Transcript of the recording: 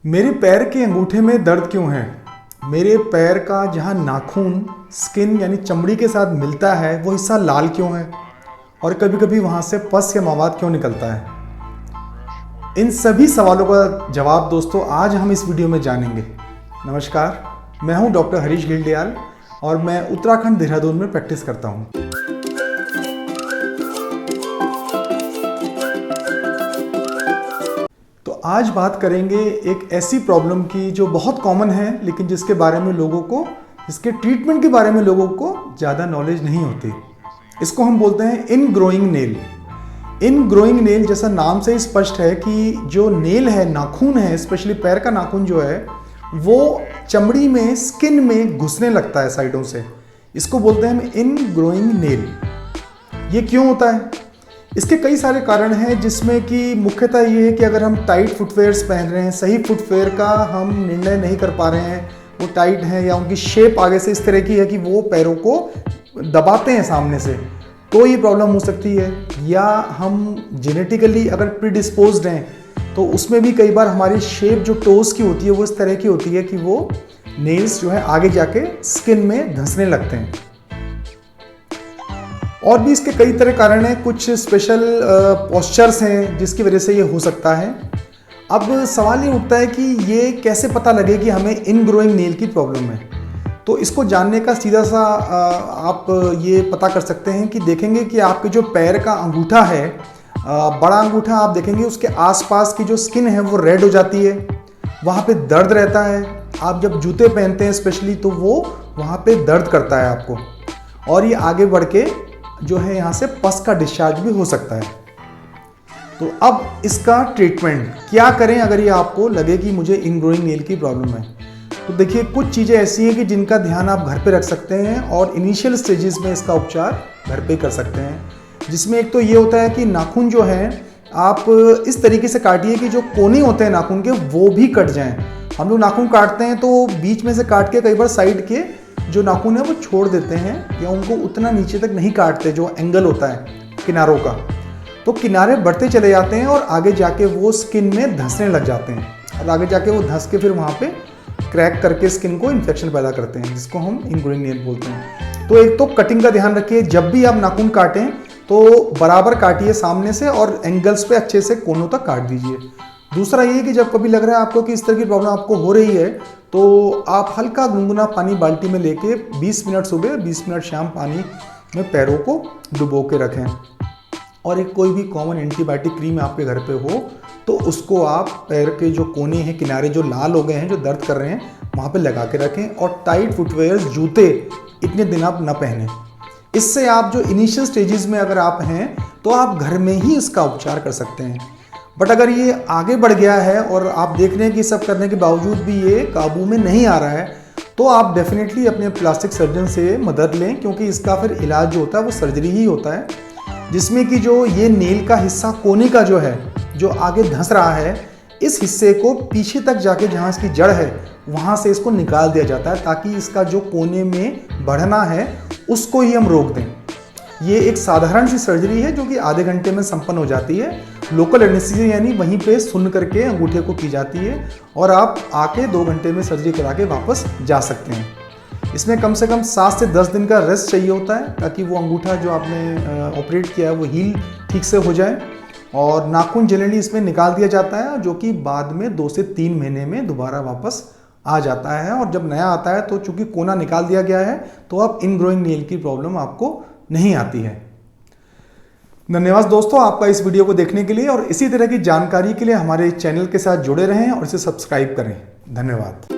मेरे पैर के अंगूठे में दर्द क्यों है? मेरे पैर का जहाँ नाखून स्किन यानी चमड़ी के साथ मिलता है वो हिस्सा लाल क्यों है? और कभी कभी वहाँ से पस या मवाद क्यों निकलता है? इन सभी सवालों का जवाब दोस्तों आज हम इस वीडियो में जानेंगे। नमस्कार, मैं हूँ डॉक्टर हरीश गिल्डियाल और मैं उत्तराखंड देहरादून में प्रैक्टिस करता हूँ। आज बात करेंगे एक ऐसी प्रॉब्लम की जो बहुत कॉमन है लेकिन जिसके बारे में इसके ट्रीटमेंट के बारे में लोगों को ज़्यादा नॉलेज नहीं होती। इसको हम बोलते हैं इनग्रोइंग नेल। इनग्रोइंग नेल जैसा नाम से ही स्पष्ट है कि जो नेल है, नाखून है, स्पेशली पैर का नाखून जो है वो चमड़ी में, स्किन में घुसने लगता है साइडों से। इसको बोलते हैं हम इनग्रोइंग नेल। ये क्यों होता है? इसके कई सारे कारण हैं, जिसमें कि मुख्यतः ये है कि अगर हम टाइट फुटवेयर्स पहन रहे हैं, सही फुटवेयर का हम निर्णय नहीं कर पा रहे हैं, वो टाइट हैं या उनकी शेप आगे से इस तरह की है कि वो पैरों को दबाते हैं सामने से, तो ये प्रॉब्लम हो सकती है। या हम जेनेटिकली अगर प्रीडिस्पोज्ड हैं तो उसमें भी कई बार हमारी शेप जो टोस की होती है वो इस तरह की होती है कि वो नेल्स जो है आगे जाके स्किन में धंसने लगते हैं। और भी इसके कई तरह कारण हैं, कुछ स्पेशल पोस्चर्स हैं जिसकी वजह से ये हो सकता है। अब सवाल ये उठता है कि ये कैसे पता लगे कि हमें इनग्रोइंग नेल की प्रॉब्लम है। तो इसको जानने का सीधा सा आप ये पता कर सकते हैं कि देखेंगे कि आपके जो पैर का अंगूठा है, बड़ा अंगूठा, आप देखेंगे उसके आसपास की जो स्किन है वो रेड हो जाती है, वहाँ पे दर्द रहता है। आप जब जूते पहनते हैं स्पेशली तो वो वहाँ पे दर्द करता है आपको, और ये आगे बढ़ के जो है यहाँ से पस का डिस्चार्ज भी हो सकता है। तो अब इसका ट्रीटमेंट क्या करें अगर ये आपको लगे कि मुझे इनग्रोइंग नेल की प्रॉब्लम है? तो देखिए, कुछ चीज़ें ऐसी हैं कि जिनका ध्यान आप घर पे रख सकते हैं और इनिशियल स्टेजेस में इसका उपचार घर पे कर सकते हैं। जिसमें एक तो ये होता है कि नाखून जो है आप इस तरीके से काटिए कि जो कोने होते हैं नाखून के वो भी कट जाएं। हम लोग नाखून काटते हैं तो बीच में से काट के कई बार साइड के जो नाखून है वो छोड़ देते हैं या उनको उतना नीचे तक नहीं काटते, जो एंगल होता है किनारों का, तो किनारे बढ़ते चले जाते हैं और आगे जाके वो स्किन में धंसने लग जाते हैं और आगे जाके वो धंस के फिर वहाँ पे क्रैक करके स्किन को इन्फेक्शन पैदा करते हैं, जिसको हम इनग्रोइंग नेल बोलते हैं। तो एक तो कटिंग का ध्यान रखिए, जब भी आप नाखून काटें तो बराबर काटिए सामने से और एंगल्स पे अच्छे से कोनों तक काट दीजिए। दूसरा ये कि जब कभी लग रहा है आपको कि इस तरह की प्रॉब्लम आपको हो रही है तो आप हल्का गुनगुना पानी बाल्टी में लेके 20 मिनट सुबह 20 मिनट शाम पानी में पैरों को डुबो के रखें। और एक कोई भी कॉमन एंटीबायोटिक क्रीम आपके घर पे हो तो उसको आप पैर के जो कोने हैं, किनारे जो लाल हो गए हैं, जो दर्द कर रहे हैं, वहाँ पे लगा के रखें। और टाइट फुटवेयर्स, जूते इतने दिन आप न पहनें। इससे आप जो इनिशियल स्टेजेस में अगर आप हैं तो आप घर में ही इसका उपचार कर सकते हैं। बट अगर ये आगे बढ़ गया है और आप देख रहे हैं कि सब करने के बावजूद भी ये काबू में नहीं आ रहा है, तो आप डेफिनेटली अपने प्लास्टिक सर्जन से मदद लें, क्योंकि इसका फिर इलाज जो होता है वो सर्जरी ही होता है, जिसमें कि जो ये नेल का हिस्सा कोने का जो है, जो आगे धंस रहा है, इस हिस्से को पीछे तक जाके जहाँ इसकी जड़ है वहाँ से इसको निकाल दिया जाता है, ताकि इसका जो कोने में बढ़ना है उसको ही हम रोक दें। ये एक साधारण सी सर्जरी है जो कि आधे घंटे में संपन्न हो जाती है। लोकल एनेस्थीसिया यानी वहीं पे सुन करके अंगूठे को की जाती है और आप आके 2 घंटे में सर्जरी करा के वापस जा सकते हैं। इसमें कम से कम 7 से 10 दिन का रेस्ट चाहिए होता है, ताकि वो अंगूठा जो आपने ऑपरेट किया है वो हील ठीक से हो जाए। और नाखून जनरली इसमें निकाल दिया जाता है, जो कि बाद में 2 से 3 महीने में दोबारा वापस आ जाता है। और जब नया आता है तो चूंकि कोना निकाल दिया गया है तो अब इनग्रोइंग नेल की प्रॉब्लम आपको नहीं आती है। धन्यवाद दोस्तों आपका इस वीडियो को देखने के लिए, और इसी तरह की जानकारी के लिए हमारे चैनल के साथ जुड़े रहें और इसे सब्सक्राइब करें। धन्यवाद।